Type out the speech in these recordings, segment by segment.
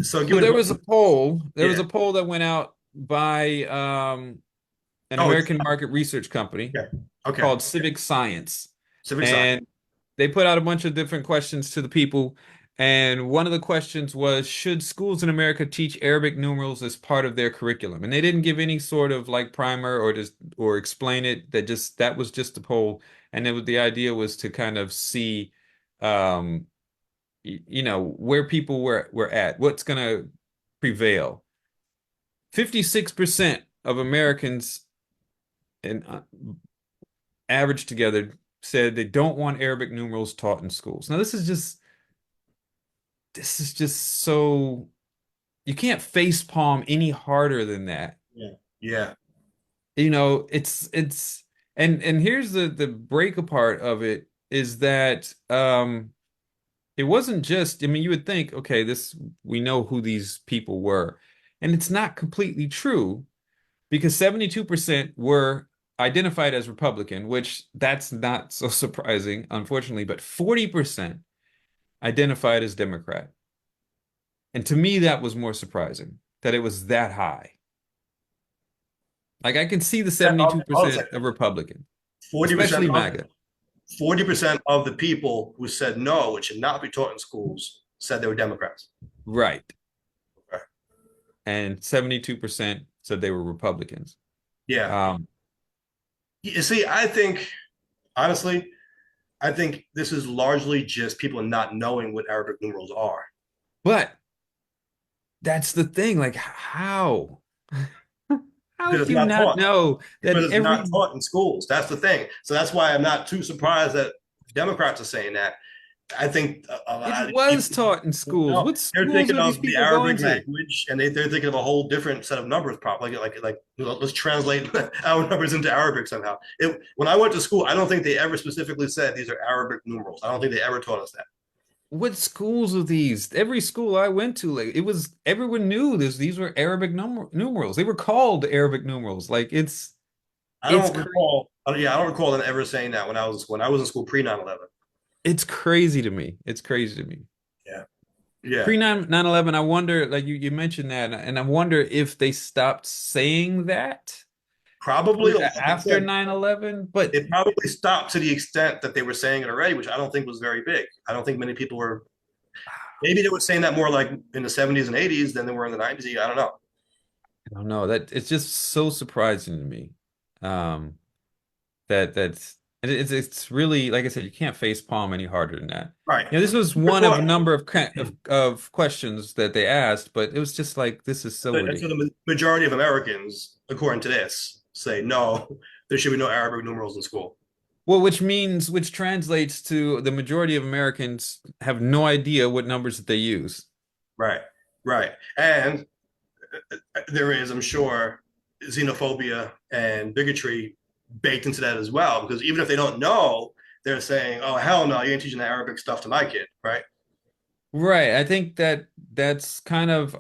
So So given there was a poll. There was yeah. a poll that went out by an Oh, American market research company yeah. Okay. called CivicScience, Civic science. and they put out a bunch of different questions to the people. And one of the questions was, should schools in America teach Arabic numerals as part of their curriculum? And they didn't give any sort of like primer or just or explain it. That was just the poll, and the idea was to kind of see, um, where people were at, what's going to prevail. 56% of Americans and average together said they don't want Arabic numerals taught in schools. Now, this is just so you can't face palm any harder than that. Yeah. Yeah. It's and here's the break apart of it is that it wasn't just, I mean, you would think, okay, this we know who these people were. And it's not completely true because 72% were identified as Republican, which that's not so surprising, unfortunately, but 40% identified as Democrat. And to me, that was more surprising that it was that high. Like I can see the Hold on a 72% second. of Republican, 40% especially of MAGA. 40% of the people who said no, it should not be taught in schools, said they were Democrats. Right. Right. And 72% said they were Republicans. Yeah. Um, You see, I think honestly, I think this is largely just people not knowing what Arabic numerals are. but that's the thing. Like, how? How Because do it's you not not taught. know that Because it's not every taught in schools. That's the thing. So that's why I'm not too surprised that Democrats are saying that. I think a it lot of was people taught in schools? no, What they're schools thinking are these of the people going Arabic to? language and they're thinking of a whole different set of numbers. Probably like let's translate our numbers into Arabic somehow. When I went to school, I don't think they ever specifically said these are Arabic numerals. I don't think they ever taught us that. What schools are these? Every school I went to, like it was everyone knew this. These were Arabic numerals. They were called Arabic numerals. Like I it's don't crazy. recall. Yeah, I don't recall them ever saying that when I was in school pre 9/11. It's crazy to me. It's crazy to me. Yeah, yeah, Pre 9/11, I wonder, like you mentioned that, and I wonder if they stopped saying that probably. Like I after said, 9/11. But it probably stopped to the extent that they were saying it already, which I don't think was very big. I don't think many people were. Maybe they were saying that more like in the 70s and 80s than they were in the 90s. I don't know. I don't know. That it's just so surprising to me. Um, it's really, like I said, you can't face palm any harder than that. Right. This was I one of a thought, number of questions that they asked, but it was just like this is so and so ridiculous. the majority of Americans, according to this, say no, there should be no Arabic numerals in school. Well, which translates to the majority of Americans have no idea what numbers that they use. Right, right. And there is, I'm sure, xenophobia and bigotry baked into that as well. Because even if they don't know, they're saying, "Oh hell no, you ain't teaching the Arabic stuff to my kid," right? Right. I think that's kind of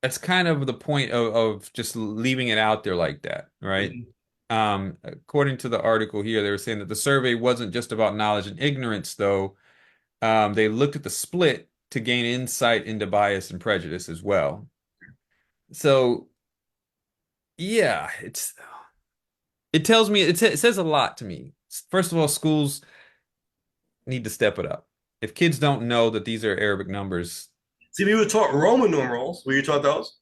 the point of just leaving it out there like that, right? Mhm. According to the article here, they were saying that the survey wasn't just about knowledge and ignorance, though. They looked at the split to gain insight into bias and prejudice as well. So, yeah, it tells me it says a lot to me. First of all, schools need to step it up. If kids don't know that these are Arabic numbers, See, we were taught Roman numerals. Were you taught those?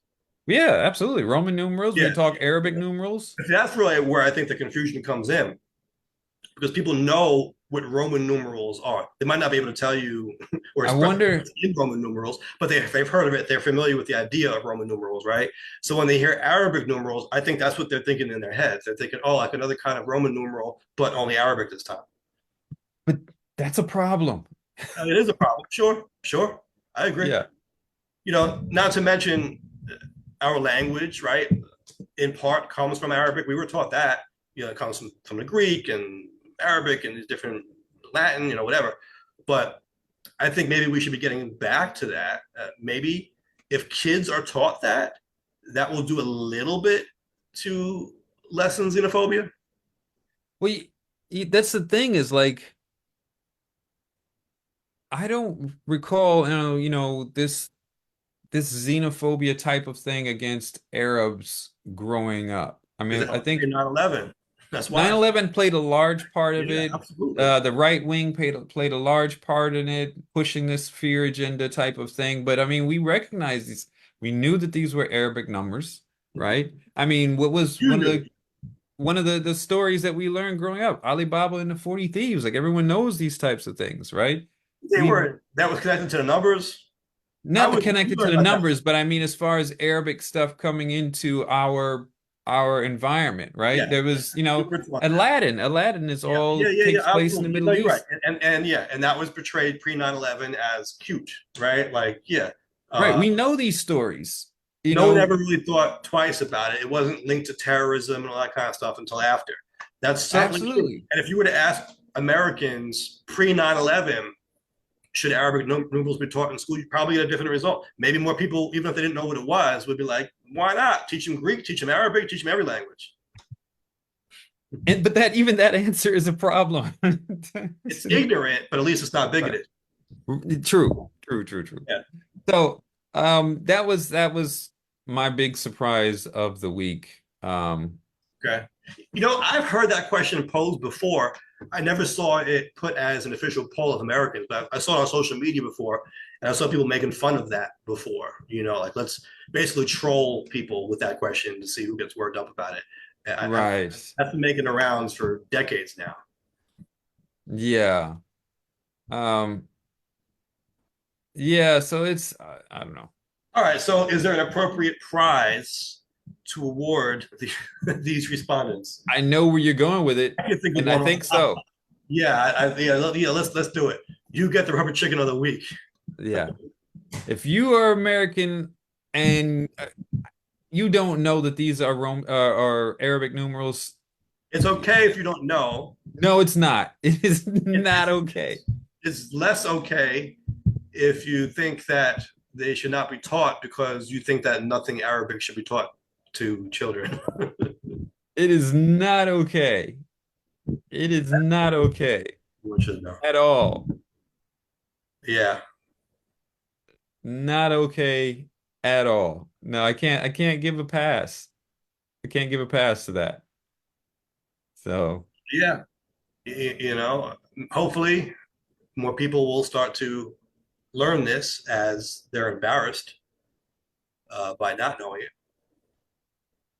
yeah, absolutely. Roman numerals, we Yeah. talk Arabic numerals. That's really where I think the confusion comes in because people know what Roman numerals are. They might not be able to tell you or I express wonder, in Roman numerals, but they've heard of it. They're familiar with the idea of Roman numerals, right? So when they hear Arabic numerals, I think that's what they're thinking in their heads. They're thinking, oh, like another kind of Roman numeral, but only Arabic this time. but that's a problem. It is a problem. Sure, sure. I agree. Yeah. Not to mention our language, right? In part comes from Arabic. We were taught that. It comes from the Greek and Arabic and these different Latin, whatever. But I think maybe we should be getting back to that. Maybe if kids are taught that, that will do a little bit to lessen xenophobia. Well, that's the thing is like I don't recall, this this xenophobia type of thing against Arabs growing up. I Because mean, that I was think 9/11. That's why. 9/11 played a large part of Yeah, it. absolutely. The right wing played a large part in it, pushing this fear agenda type of thing. But I mean, we recognized these. We knew that these were Arabic numbers, right? I mean, what was You knew. one of the stories that we learned growing up? Alibaba and the 40 Thieves. Like everyone knows these types of things, right? They We were that was connected to the numbers. I not was connected to learned the about that. numbers, but I mean, as far as Arabic stuff coming into our environment, right? Yeah, There was, super fun. Aladdin. Aladdin is Yeah, yeah, all yeah, yeah, takes place in the absolutely. No, Middle you're right. East. And yeah, and that was portrayed pre 9/11 as cute, right? Like, yeah. Right. Uh, We know these stories. You no one know, ever really thought twice about it. It wasn't linked to terrorism and all that kind of stuff until after. That's certainly true. absolutely. And if you were to ask Americans pre 9/11, should Arabic numerals be taught in school, you probably get a different result. Maybe more people, even if they didn't know what it was, would be like, why not? Teach them Greek, teach them Arabic, teach them every language. And but that even that answer is a problem. It's ignorant, but at least it's not Right. bigoted. True, true, true, true. Yeah. So, that was my big surprise of the week. Okay. I've heard that question posed before. I never saw it put as an official poll of Americans, but I saw it on social media before, and I saw people making fun of that before. Like let's basically troll people with that question to see who gets worked up about it. Right. That's been making the rounds for decades now. Yeah. Um, yeah, so it's I don't know. All right. So, is there an appropriate prize to award these respondents? I know where you're going with it, I can think of and I one off think the top. so. Yeah, yeah. Let's do it. You get the rubber chicken of the week. Yeah. If you are American and you don't know that these are are Arabic numerals, It's okay if you don't know. no, it's not. It is It, not okay. it's less okay if you think that they should not be taught because you think that nothing Arabic should be taught to children. It is not okay. It is not okay One should know. at all. Yeah. Not okay at all. No, I can't give a pass. I can't give a pass to that. So, Yeah. Hopefully more people will start to learn this as they're embarrassed by not knowing it.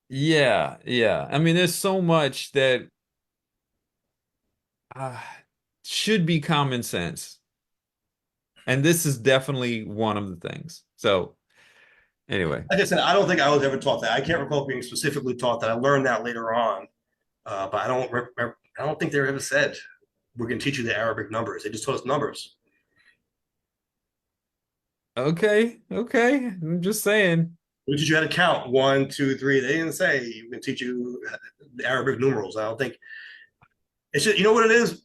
yeah, yeah. I mean, there's so much that uh, should be common sense. And this is definitely one of the things. So, anyway. Like I said, I don't think I was ever taught that. I can't recall being specifically taught that. I learned that later on, but I don't think they ever said we're going to teach you the Arabic numbers. They just taught us numbers. Okay, okay. I'm just saying. We teach you how to count 1, 2, 3. They didn't say we're going to teach you the Arabic numerals. I don't think it's just, you know what it is?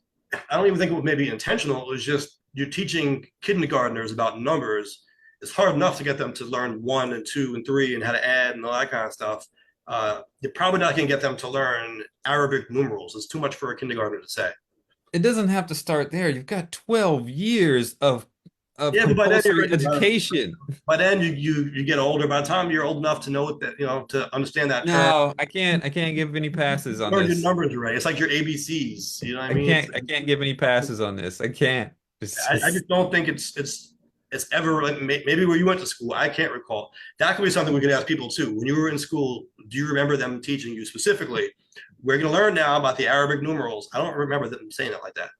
I don't even think it was maybe intentional. It was just you're teaching kindergartners about numbers. It's hard enough to get them to learn 1 and 2 and 3 and how to add and all that kind of stuff. You're probably not going to get them to learn Arabic numerals. It's too much for a kindergartner to say. It doesn't have to start there. You've got 12 years of Yeah, but by then you're compulsory ready to, education. by then you get older. By the time you're old enough to know what that to understand that term, No, I can't give any passes on learn your this. numbers right. It's like your ABCs. You know what I mean? I can't give any passes on this. I can't. It's I just just don't think it's ever like maybe where you went to school. I can't recall. That could be something we could ask people too. When you were in school, do you remember them teaching you specifically? We're going to learn now about the Arabic numerals. I don't remember them saying it like that.